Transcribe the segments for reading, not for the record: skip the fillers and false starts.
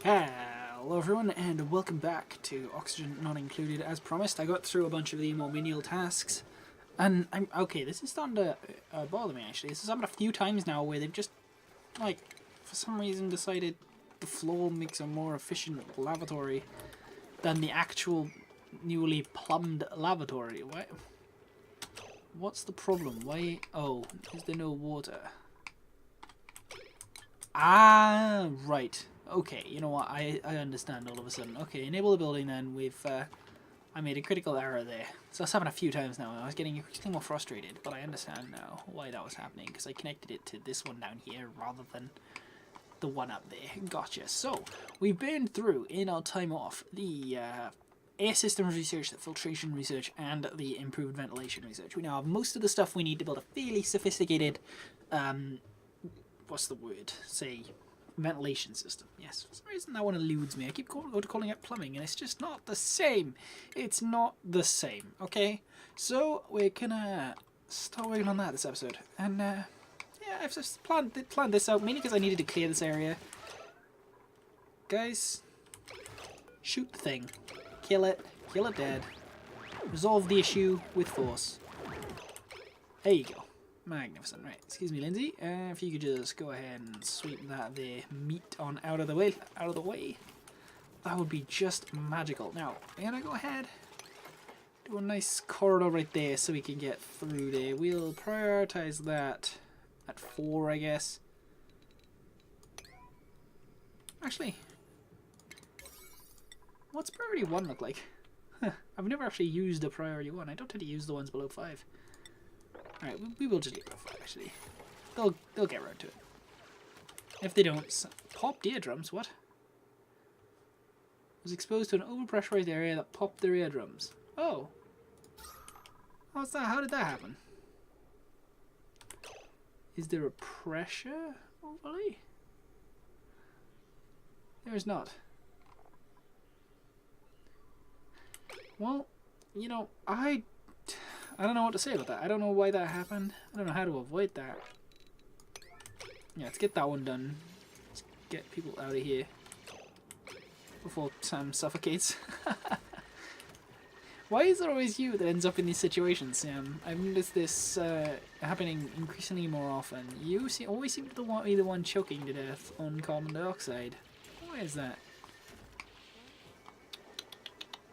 Hello everyone and welcome back to Oxygen Not Included. As promised, I got through a bunch of the more menial tasks and I'm okay. This is starting to bother me actually. This has happened a few times now where they've just like for some reason decided the floor makes a more efficient lavatory than the actual newly plumbed lavatory. What's the problem? Why? Oh, is there no water? Ah, right. Okay, you know what, I understand all of a sudden. Okay, enable the building then. I made a critical error there. So that's happened a few times now. I was getting increasingly more frustrated, but I understand now why that was happening, because I connected it to this one down here rather than the one up there. Gotcha. So, we've been through, in our time off, the air systems research, the filtration research, and the improved ventilation research. We now have most of the stuff we need to build a fairly sophisticated, what's the word? Say, ventilation system. Yes, for some reason that one eludes me. I keep calling it plumbing and it's just not the same. It's not the same, okay? So we're gonna start working on that this episode. And yeah, I've just planned this out mainly because I needed to clear this area. Guys, shoot the thing. Kill it dead. Resolve the issue with force. There you go. Magnificent. Right, excuse me, Lindsay. If you could just go ahead and sweep that there meat on out of the way. That would be just magical. Now, we're gonna go ahead, do a nice corridor right there so we can get through there. We'll prioritize that at 4, I guess. Actually, what's priority 1 look like? I've never actually used a priority 1. I don't tend to use the ones below 5. Alright, we will just leave it 5 actually. They'll get around to it. If they don't, popped eardrums, what? Was exposed to an overpressurized area that popped their eardrums. Oh. How's that? How did that happen? Is there a pressure overlay? There is not. Well, you know, I don't know what to say about that. I don't know why that happened. I don't know how to avoid that. Yeah, let's get that one done. Let's get people out of here before Sam suffocates. Why is it always you that ends up in these situations, Sam? I've noticed this happening increasingly more often. You always seem to be the one choking to death on carbon dioxide. Why is that?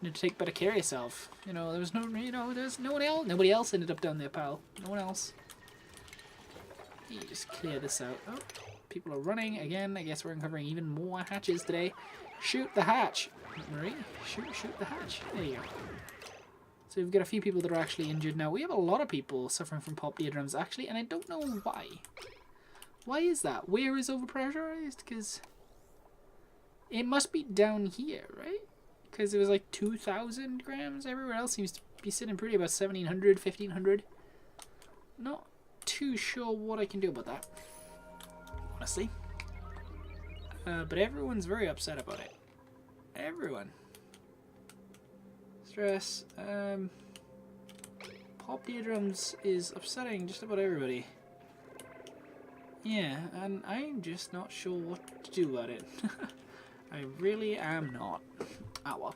You need to take better care of yourself. You know, there's no one else. Nobody else ended up down there, pal. No one else. You just clear this out. Oh, people are running again. I guess we're uncovering even more hatches today. Shoot the hatch, Marie. Shoot the hatch. There you go. So we've got a few people that are actually injured now. We have a lot of people suffering from popped eardrums actually, and I don't know why. Why is that? Where is overpressurized? Because it must be down here, right? Because it was like 2,000 grams. Everywhere else seems to be sitting pretty about 1,700, 1,500. Not too sure what I can do about that, honestly. But everyone's very upset about it. Everyone. Stress. Popped eardrums is upsetting just about everybody. Yeah, and I'm just not sure what to do about it. I really am not. Ah well.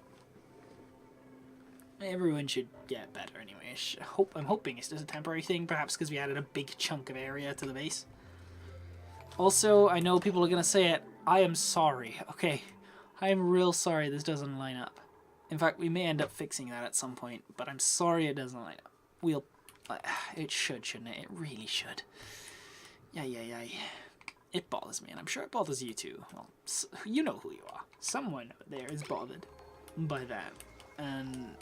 Everyone should get better anyway. I'm hoping it's just a temporary thing, perhaps because we added a big chunk of area to the base. Also, I know people are going to say it, I am sorry, okay? I am real sorry this doesn't line up. In fact, we may end up fixing that at some point, but I'm sorry it doesn't line up. It should, shouldn't it? It really should. Yeah. It bothers me, and I'm sure it bothers you too. Well, you know who you are. Someone out there is bothered by that. And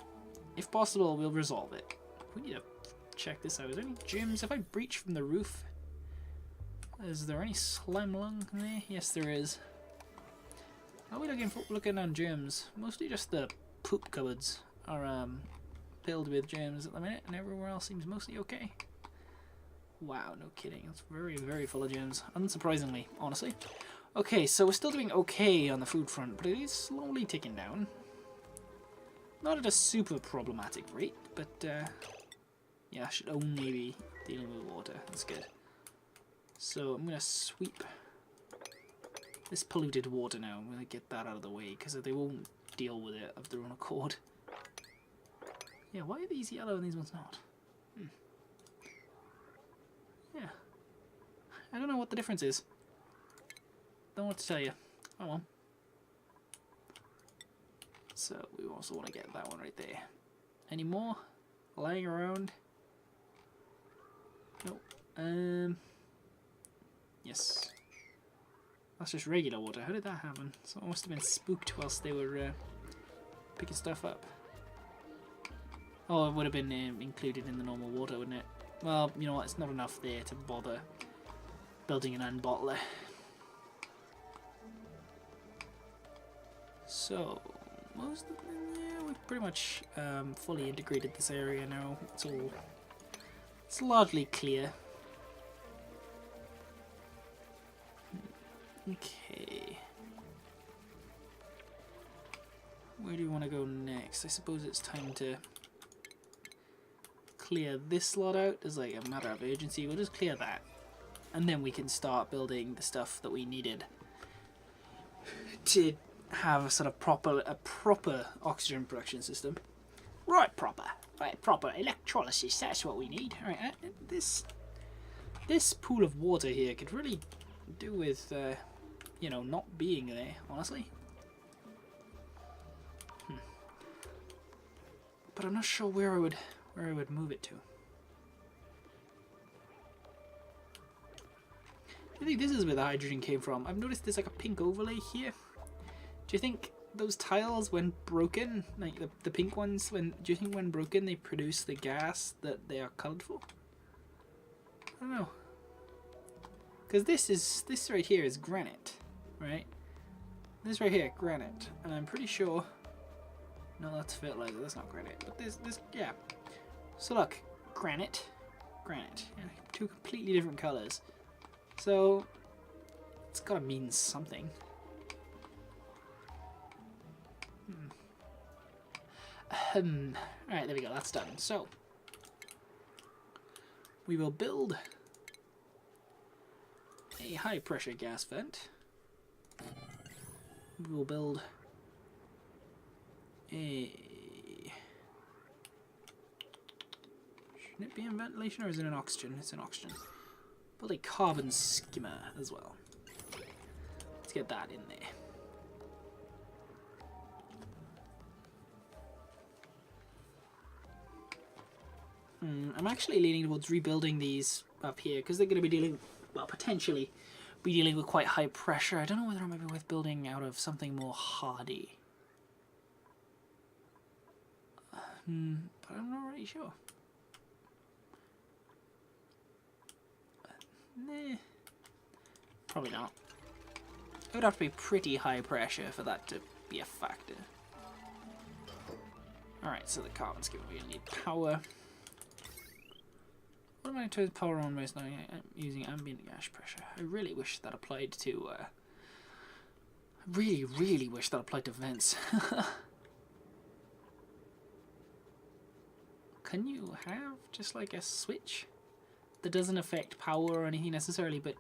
if possible, we'll resolve it. We need to check this out. Is there any gyms? If I breach from the roof, is there any slime lung in there? Yes, there is. How are we looking on gyms? Mostly just the poop cupboards are filled with gyms at the minute, and everywhere else seems mostly okay. Wow, no kidding. It's very, very full of gems. Unsurprisingly, honestly. Okay, so we're still doing okay on the food front, but it is slowly ticking down. Not at a super problematic rate, but yeah, I should only be dealing with water. That's good. So I'm going to sweep This polluted water now, I'm going to get that out of the way, because they won't deal with it of their own accord. Yeah, why are these yellow and these ones not? Yeah. I don't know what the difference is. Don't know what to tell you. Oh well. So we also want to get that one right there. Any more lying around? Nope. Yes. That's just regular water. How did that happen? Someone must have been spooked whilst they were picking stuff up. Oh, it would have been included in the normal water, wouldn't it? Well, you know what? It's not enough there to bother building an unbottler. So, yeah, we've pretty much fully integrated this area now. It's largely clear. Okay. Where do you want to go next? I suppose it's time to clear this lot out as like a matter of urgency. We'll just clear that, and then we can start building the stuff that we needed to have a sort of proper oxygen production system. Right, proper electrolysis. That's what we need. All right, this pool of water here could really do with you know, not being there, honestly. But I'm not sure where I would move it to. I think this is where the hydrogen came from. I've noticed there's like a pink overlay here. Do you think those tiles, when broken, like the pink ones, do you think when broken they produce the gas that they are coloured for? I don't know. Because this right here is granite, right? This right here, granite, and I'm pretty sure. No, that's fertilizer. That's not granite. But this, yeah. So look, granite. Yeah, two completely different colors. So it's gotta mean something. Alright, there we go. That's done. So we will build a high pressure gas vent. We will build a... Shouldn't it be in ventilation or is it an oxygen? It's an oxygen. Build a carbon skimmer as well. Let's get that in there. I'm actually leaning towards rebuilding these up here because they're going to be dealing, well, potentially be dealing with quite high pressure. I don't know whether it might be worth building out of something more hardy. But I'm not really sure. Nah, probably not. It would have to be pretty high pressure for that to be a factor. Alright, so the carbon skimmer, we're going to need power. What am I turning power on most now? I'm using ambient gas pressure. I really wish that applied to, I really wish that applied to vents. Can you have just like a switch that doesn't affect power or anything necessarily, but...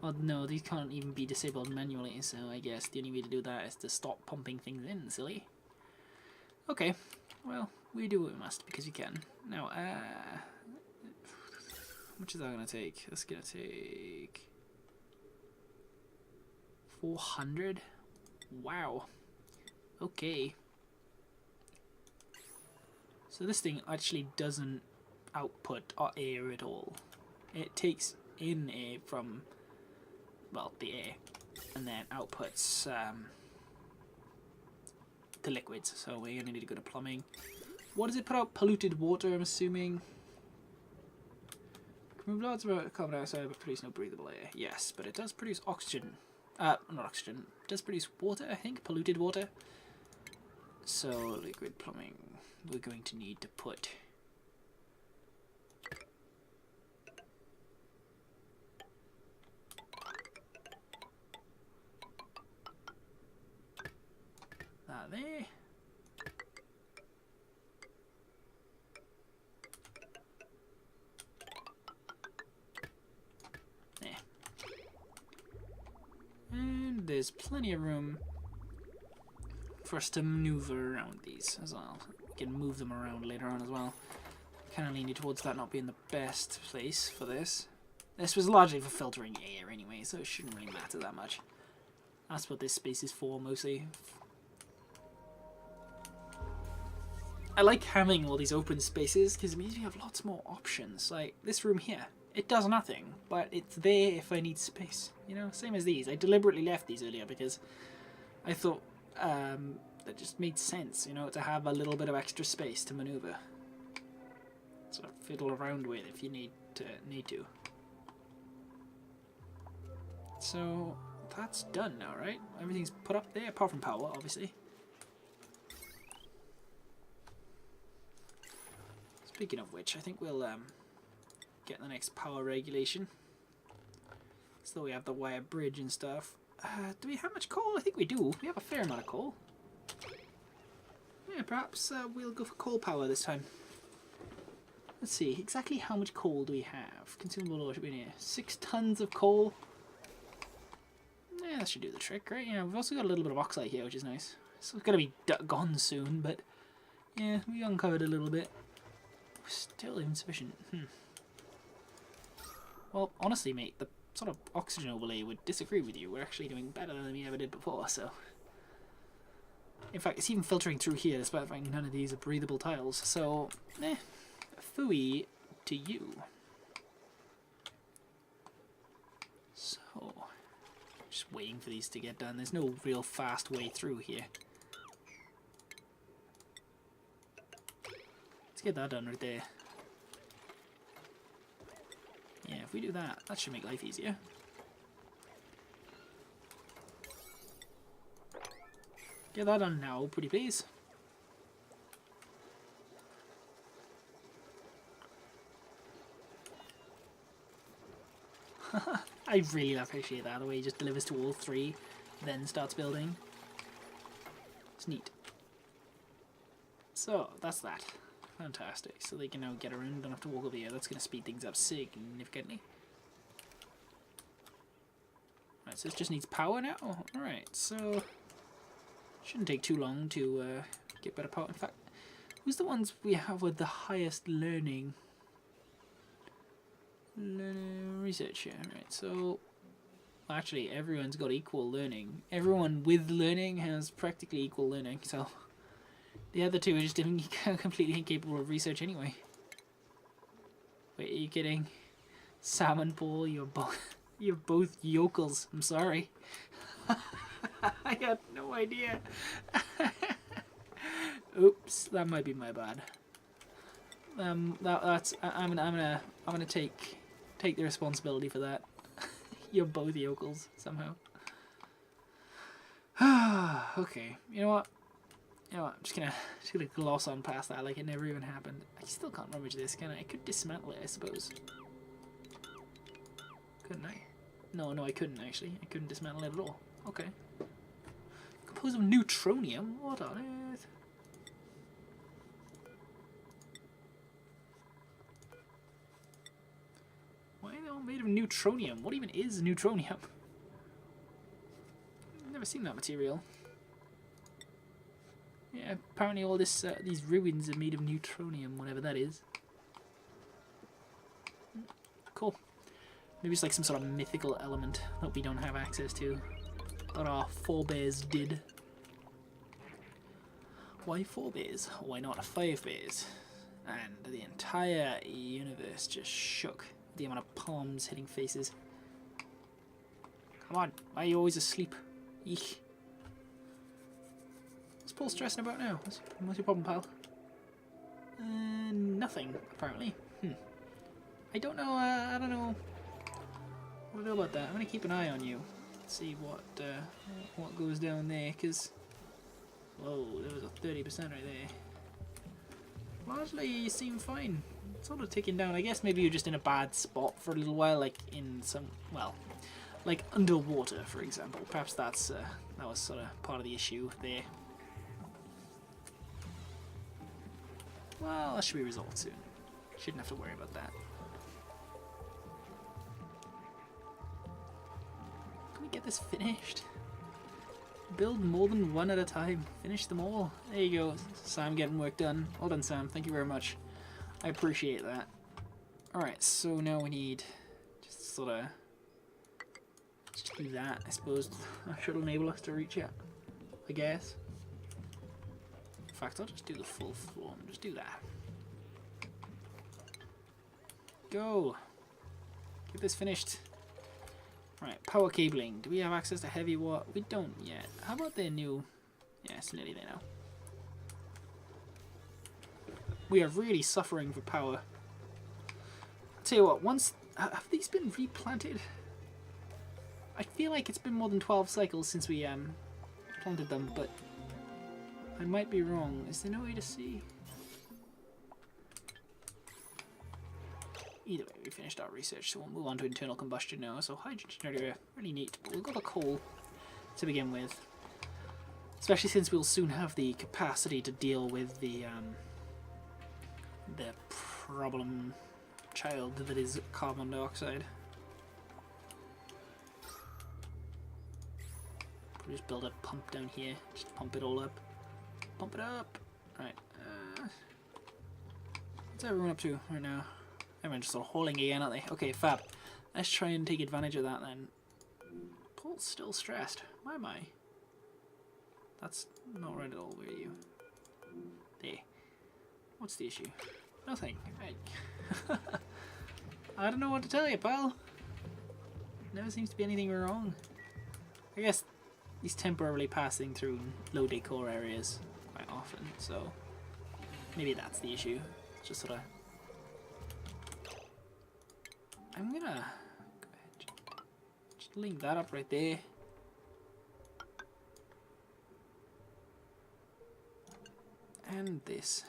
Well, no, these can't even be disabled manually, so I guess the only way to do that is to stop pumping things in, silly. Okay, well, we do what we must because we can. Now, how much is that going to take? That's going to take 400. Wow. Okay. So this thing actually doesn't output air at all. It takes in air from, well, the air, and then outputs the liquids. So we're going to need to go to plumbing. What does it put out? Polluted water, I'm assuming. Can move loads of carbon dioxide but produce no breathable air. Yes, but it does produce oxygen. Not oxygen. It does produce water, I think. Polluted water. So liquid plumbing. We're going to need to put that there. there's plenty of room for us to maneuver around these as well. We can move them around later on as well. Kind of leaning towards that not being the best place for this. This was largely for filtering air anyway, so it shouldn't really matter that much. That's what this space is for, mostly. I like having all these open spaces, because it means we have lots more options. Like, this room here, it does nothing, but it's there if I need space. You know, same as these. I deliberately left these earlier, because I thought that just made sense, you know, to have a little bit of extra space to maneuver. Sort of fiddle around with if you need to. So that's done now, right? Everything's put up there, apart from power, obviously. Speaking of which, I think we'll get the next power regulation. So we have the wire bridge and stuff. Do we have much coal? I think we do. We have a fair amount of coal. Yeah, perhaps we'll go for coal power this time. Let's see, exactly how much coal do we have? Consumable ore should be in here. 6 tons of coal. Yeah, that should do the trick, right? Yeah, we've also got a little bit of oxide here, which is nice. It's going to be gone soon, but yeah, we uncovered a little bit. Still insufficient. Well, honestly, mate, the sort of oxygen overlay would disagree with you. We're actually doing better than we ever did before, so... In fact, it's even filtering through here, despite the fact none of these are breathable tiles, so... Phooey to you. So... Just waiting for these to get done. There's no real fast way through here. Let's get that done right there. Yeah, if we do that, that should make life easier. Get that done now, pretty please. I really appreciate that, the way he just delivers to all 3, then starts building. It's neat. So, that's that. Fantastic. So they can now get around, don't have to walk over here. That's going to speed things up significantly. Right, so this just needs power now? Alright, so... Shouldn't take too long to get better power. In fact, who's the ones we have with the highest learning? Research here. Right, so... Actually, everyone's got equal learning. Everyone with learning has practically equal learning, so... The other two are just completely incapable of research anyway. Wait, are you kidding? Salmon Paul, you're both yokels. I'm sorry. I had no idea. Oops, that might be my bad. I'm gonna take the responsibility for that. You're both yokels somehow. Okay, you know what? I'm just gonna gloss on past that like it never even happened. I still can't rummage this, can I? I could dismantle it, I suppose. Couldn't I? No, I couldn't actually. I couldn't dismantle it at all. Okay. Composed of neutronium? What on earth? Why are they all made of neutronium? What even is neutronium? I've never seen that material. Yeah, apparently all this these ruins are made of neutronium, whatever that is. Cool. Maybe it's like some sort of mythical element that we don't have access to, but our forebears did. Why 4 bears? Why not 5 bears? And the entire universe just shook. The amount of palms hitting faces. Come on, why are you always asleep? Eek. What's Paul stressing about now? What's your problem, pal? Nothing, apparently. I don't know, I don't know about that. I'm gonna keep an eye on you. See what goes down there, because... Whoa, there was a 30% right there. Largely, you seem fine. Sort of ticking down. I guess maybe you're just in a bad spot for a little while, like in some... Well, like underwater, for example. Perhaps that was sort of part of the issue there. Well, that should be resolved soon. Shouldn't have to worry about that. Can we get this finished? build more than one at a time. Finish them all. There you go. Sam getting work done. Well done, Sam. Thank you very much. I appreciate that. Alright, so now we need just sort of just do that, I suppose. That should enable us to reach it, I guess. In fact, I'll just do the full floor and just do that. Go! Get this finished. Right, power cabling. Do we have access to heavy watt? We don't yet. How about their new... Yeah, it's nearly there now. We are really suffering for power. I'll tell you what, once... Have these been replanted? I feel like it's been more than 12 cycles since we planted them, but I might be wrong. Is there no way to see? Either way, we finished our research, so we'll move on to internal combustion now. So hydrogen generator, really neat. But we'll go to coal to begin with, especially since we'll soon have the capacity to deal with the problem child that is carbon dioxide. We'll just build a pump down here. Just pump it all up. Pump it up. Right. What's everyone up to right now? Everyone's just sort of hauling again, aren't they? Okay, fab. Let's try and take advantage of that then. Paul's still stressed. Why am I? That's not right at all, were you? There. What's the issue? Nothing. I don't know what to tell you, pal. Never seems to be anything wrong. I guess he's temporarily passing through low decor areas quite often, so maybe that's the issue. Just sort of... I'm gonna go ahead, just link that up right there. And this.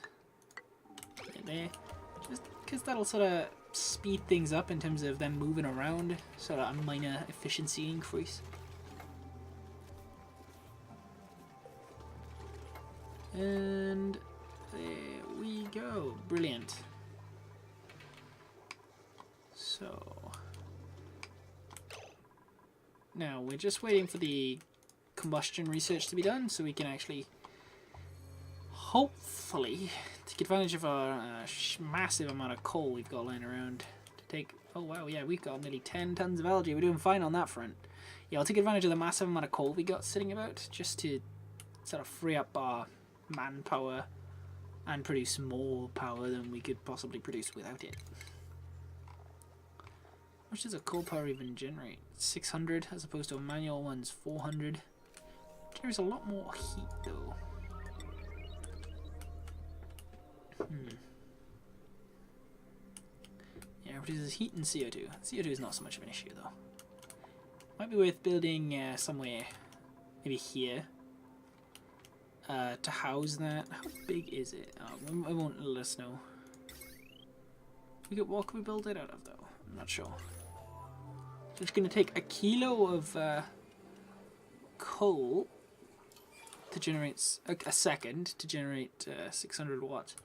Right there. Just because that'll sort of speed things up in terms of them moving around. Sort of a minor efficiency increase. And there we go. Brilliant. So now we're just waiting for the combustion research to be done so we can actually hopefully take advantage of our massive amount of coal we've got lying around to take... Oh wow, yeah, we've got nearly 10 tons of algae. We're doing fine on that front. Yeah, I'll take advantage of the massive amount of coal we got sitting about just to sort of free up our manpower and produce more power than we could possibly produce without it. How much does a coal power even generate? 600 as opposed to a manual one's 400. Generates a lot more heat though. Yeah, it produces heat and CO2. CO2 is not so much of an issue though. Might be worth building somewhere, maybe here, to house that. How big is it? Oh, it won't let us know. What can we build it out of though? I'm not sure. So it's going to take a kilo of coal to generate a second to generate 600 watts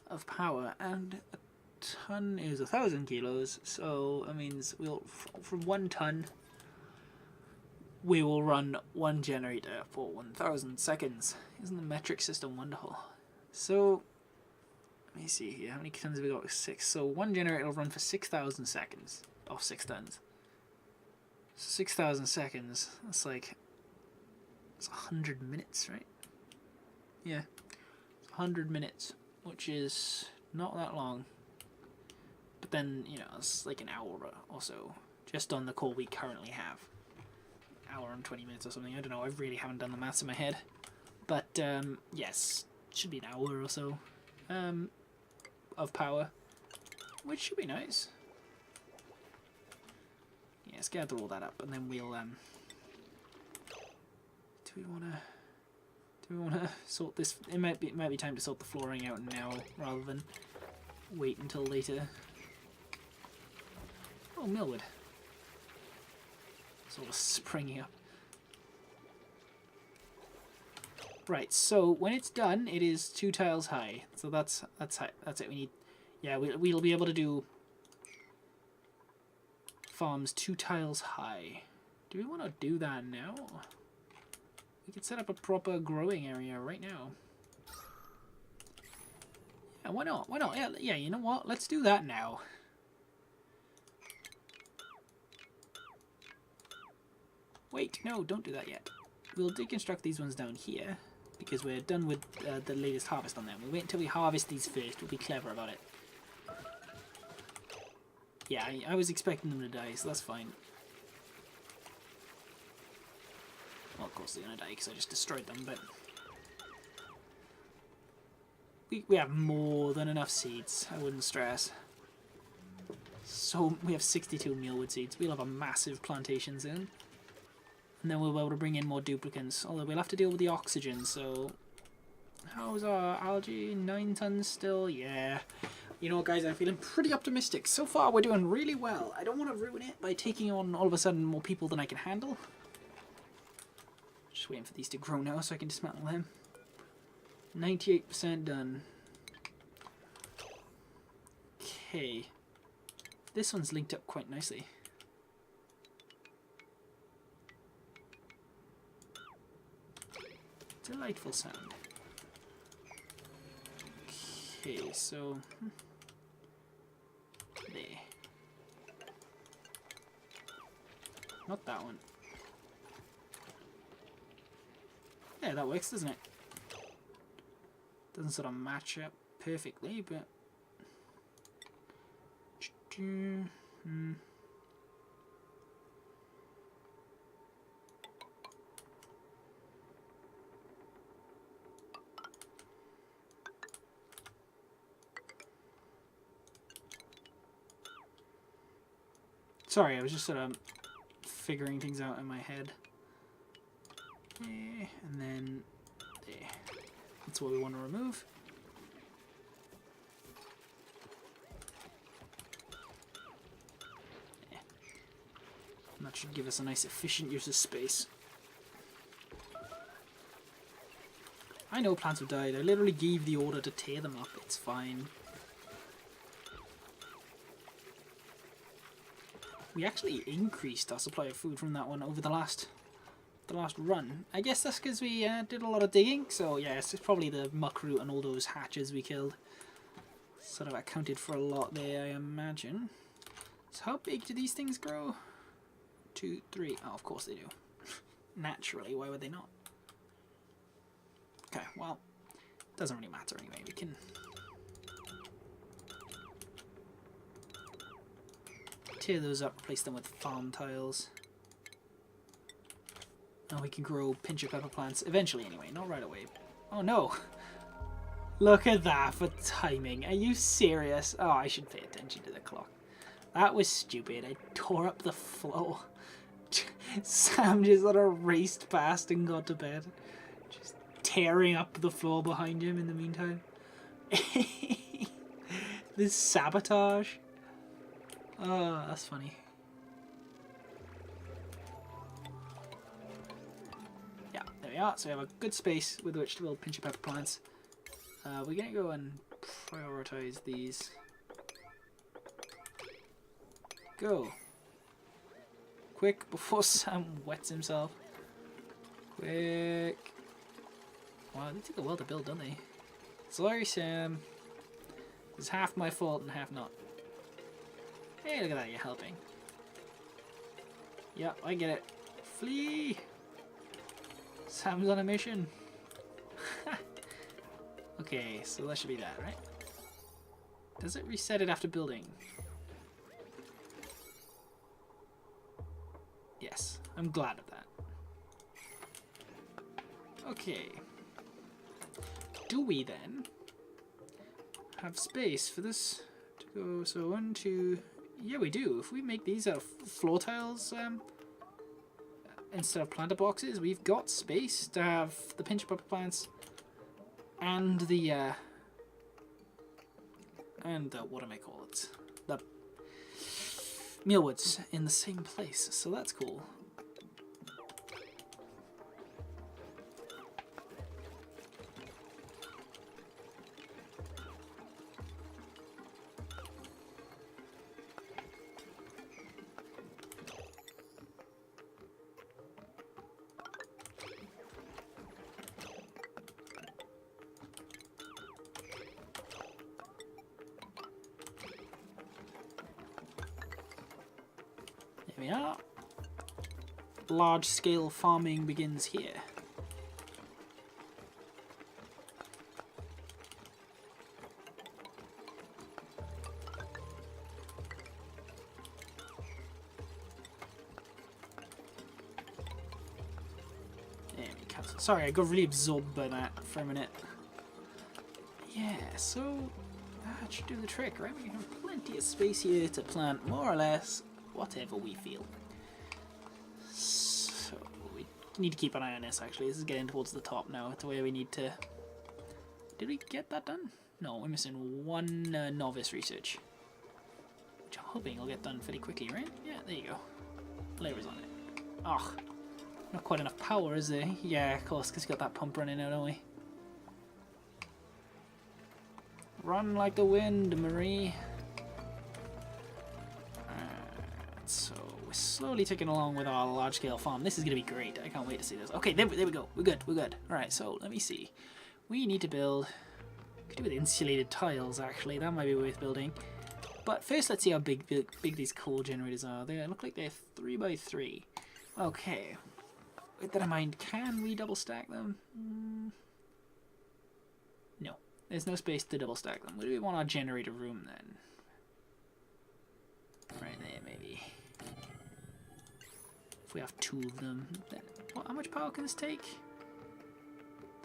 of power, and a ton is 1,000 kilos. So that means we'll from 1 ton we will run 1 generator for 1,000 seconds. Isn't the metric system wonderful? So let me see here. How many tons have we got? 6. So 1 generator will run for 6,000 seconds. Or 6 tons. So 6,000 seconds. That's like... It's 100 minutes, right? Yeah. It's 100 minutes. Which is not that long. But then, you know, it's like an hour or so. Just on the coal we currently have. Hour and 20 minutes or something. I don't know. I really haven't done the maths in my head. But, yes. Should be an hour or so. Of power, which should be nice. Yeah, let's gather all that up, and then we'll do we wanna sort this? It might be time to sort the flooring out now rather than wait until later. Oh, Millwood, sort of springing up. Right, so when it's done, it is 2 tiles high. So that's high. That's it. We need, yeah, we'll be able to do farms 2 tiles high. Do we want to do that now? We could set up a proper growing area right now. Yeah, why not? Why not? Yeah, you know what? Let's do that now. Wait, no, don't do that yet. We'll deconstruct these ones down here, because we're done with the latest harvest on them. We'll wait until we harvest these first. We'll be clever about it. Yeah, I was expecting them to die, so that's fine. Well, of course they're going to die because I just destroyed them, but... We have more than enough seeds, I wouldn't stress. So, we have 62 mealwood seeds. We'll have a massive plantation soon. And then we'll be able to bring in more duplicants. Although we'll have to deal with the oxygen, so... How's our algae? 9 tons still? Yeah. You know what, guys, I'm feeling pretty optimistic. So far, we're doing really well. I don't want to ruin it by taking on, all of a sudden, more people than I can handle. Just waiting for these to grow now so I can dismantle them. 98% done. Okay. This one's linked up quite nicely. Delightful sound. Okay, so... There. Not that one. Yeah, that works, doesn't it? Doesn't sort of match up perfectly, but... Sorry, I was just sort of figuring things out in my head. And then there. That's what we want to remove. Yeah. And that should give us a nice efficient use of space. I know plants have died. I literally gave the order to tear them up. It's fine. We actually increased our supply of food from that one over the last run. I guess that's because we did a lot of digging, so yes, it's probably the muckroot and all those hatches we killed. Sort of accounted for a lot there, I imagine. So how big do these things grow? 2, 3. Oh, of course they do. Naturally, why would they not? Okay, well, doesn't really matter anyway. We can tear those up, replace them with farm tiles. Now we can grow pincher pepper plants eventually anyway, not right away. Oh no! Look at that for timing. Are you serious? Oh, I should pay attention to the clock. That was stupid. I tore up the floor. Sam just sort of raced past and got to bed. Just tearing up the floor behind him in the meantime. This sabotage. Oh, that's funny. Yeah, there we are. So we have a good space with which to build pincher pepper plants. We're going to go and prioritize these. Go. Quick, before Sam wets himself. Quick. Wow, they take a while to build, don't they? Sorry, Sam. It's half my fault and half not. Hey, look at that, you're helping. Yep, I get it. Flee! Sam's on a mission. Okay, so that should be that, right? Does it reset it after building? Yes, I'm glad of that. Okay. Do we then have space for this to go? So 1, 2... Yeah, we do. If we make these out of floor tiles instead of planter boxes, we've got space to have the pincher pepper plants and the what am I call it? The mealwoods in the same place. So that's cool. we are. Large-scale farming begins here. Sorry, I got really absorbed by that for a minute. Yeah, so that should do the trick, right? We have plenty of space here to plant more or less whatever we feel. So we need to keep an eye on this, actually. This is getting towards the top now. It's where we need to... Did we get that done? No, we're missing one novice research, which I'm hoping will get done fairly quickly, right? Yeah, there you go. Layers on it. Oh. Not quite enough power, is there? Yeah, of course, because you got that pump running now, don't we? Run like the wind, Marie. So we're slowly ticking along with our large-scale farm. This is going to be great. I can't wait to see this. Okay, there we go. We're good. We're good. All right, so let me see. We need to build... Could do with insulated tiles, actually. That might be worth building. But first, let's see how big these coal generators are. They look like they're 3x3. Okay. With that in mind, can we double stack them? No. There's no space to double stack them. Where do we want our generator room then? Right there, maybe. If we have two of them, then how much power can this take?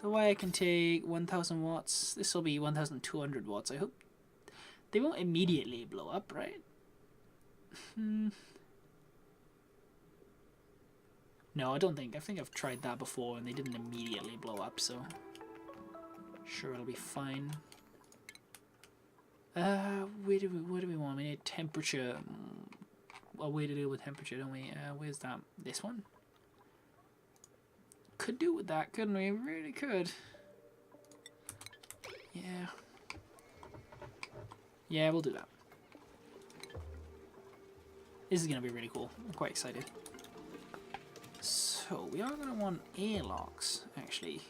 The wire can take 1000 watts. This will be 1200 watts. I hope they won't immediately blow up, right? No, I don't think. I think I've tried that before and they didn't immediately blow up, so sure it'll be fine. What do we want? We need temperature. A way to deal with temperature, don't we? Where's that? This one? Could do with that, couldn't we? Really could. Yeah. Yeah, we'll do that. This is gonna be really cool. I'm quite excited. So we are going to want airlocks, actually,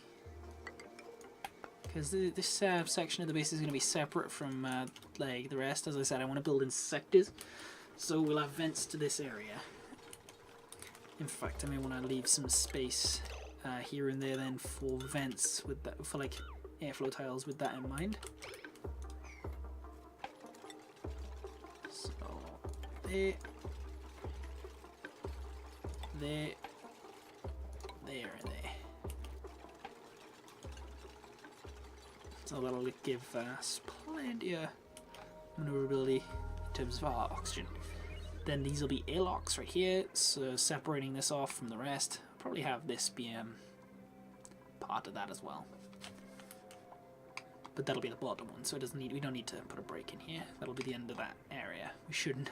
because this section of the base is going to be separate from like the rest. As I said, I want to build in sectors, so we'll have vents to this area. In fact, I may want to leave some space here and there then for vents with that, for like airflow tiles with that in mind. So there. There and there. So that'll give us plenty of maneuverability in terms of our oxygen. Then these will be airlocks right here, so separating this off from the rest. I'll probably have this be part of that as well. But that'll be the bottom one, so we don't need to put a break in here. That'll be the end of that area. We shouldn't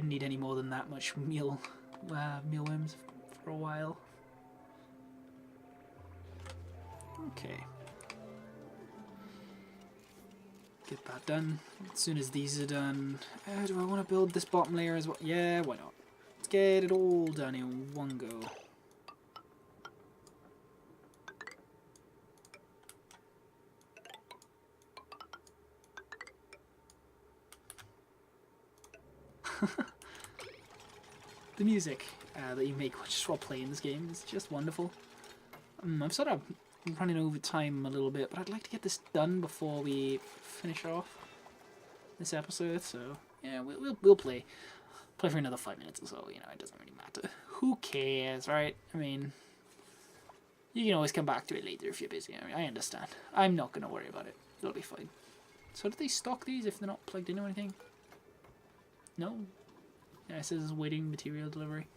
need any more than that much mealworms for a while. Okay. Get that done. As soon as these are done, do I want to build this bottom layer as well? Yeah, why not? Let's get it all done in one go. The music that you make just while playing this game is just wonderful. I'm sort of running over time a little bit, but I'd like to get this done before we finish off this episode. So yeah, we'll play for another 5 minutes or so. You know, it doesn't really matter. Who cares, right? I mean, you can always come back to it later if you're busy. I mean, I understand. I'm not gonna worry about it. It'll be fine. So do they stock these if they're not plugged into anything? No. Yeah, it says waiting material delivery.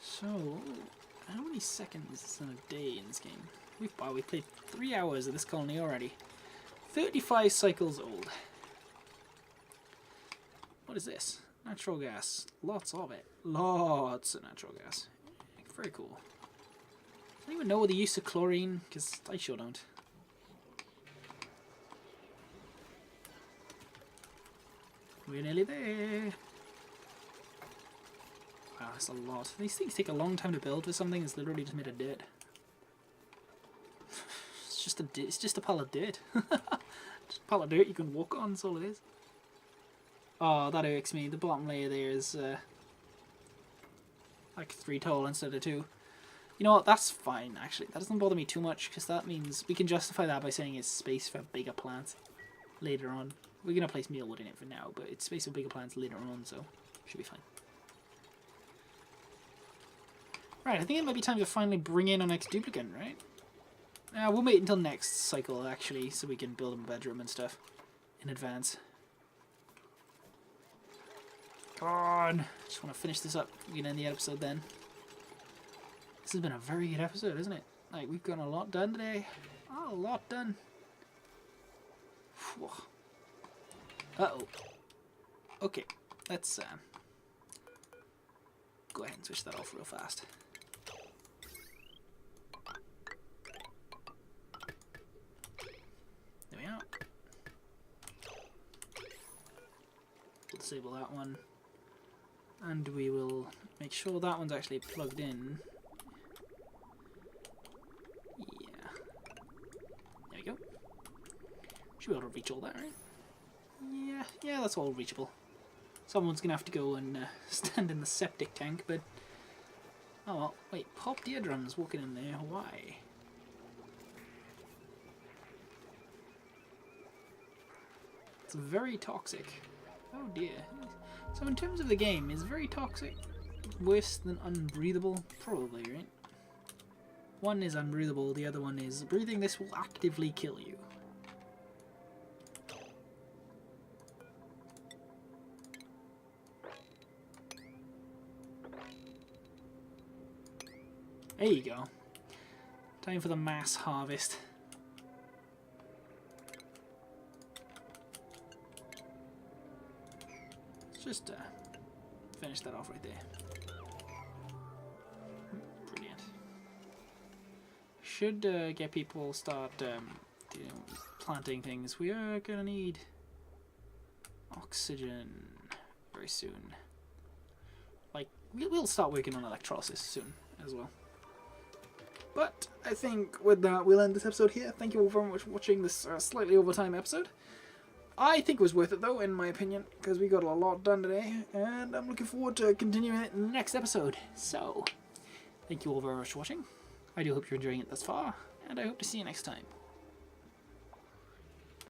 So, how many seconds is in a day in this game? We've played 3 hours of this colony already. 35 cycles old. What is this? Natural gas. Lots of it. Lots of natural gas. Very cool. I don't even know the use of chlorine, because I sure don't. We're nearly there. Wow, that's a lot. These things take a long time to build for something that's literally just made of dirt. It's just a pile of dirt. Just a pile of dirt you can walk on, that's all it is. Oh, that irks me. The bottom layer there is like 3 tall instead of 2. You know what, that's fine actually. That doesn't bother me too much because that means we can justify that by saying it's space for bigger plants later on. We're going to place mealwood in it for now, but it's space for bigger plants later on, so should be fine. Right, I think it might be time to finally bring in our next duplicant, right? We'll wait until next cycle actually, so we can build a bedroom and stuff in advance. Come on! Just want to finish this up. We can end the episode then. This has been a very good episode, isn't it? Like, we've gotten a lot done today. Oh, a lot done. Uh-oh. Okay, let's go ahead and switch that off real fast. There we are. We'll disable that one. And we will make sure that one's actually plugged in. Yeah. There we go. Should be able to reach all that, right? Yeah, that's all reachable. Someone's gonna have to go and stand in the septic tank, but... Oh well, wait, popped eardrums walking in there, why? It's very toxic. Oh dear. So in terms of the game, is very toxic worse than unbreathable? Probably, right? One is unbreathable, the other one is breathing this will actively kill you. There you go. Time for the mass harvest. Let's just finish that off right there. Brilliant. Should get people start planting things. We are gonna need oxygen very soon. Like, we'll start working on electrolysis soon as well. But I think with that, we'll end this episode here. Thank you all very much for watching this slightly overtime episode. I think it was worth it, though, in my opinion, because we got a lot done today, and I'm looking forward to continuing it in the next episode. So, thank you all very much for watching. I do hope you're enjoying it thus far, and I hope to see you next time.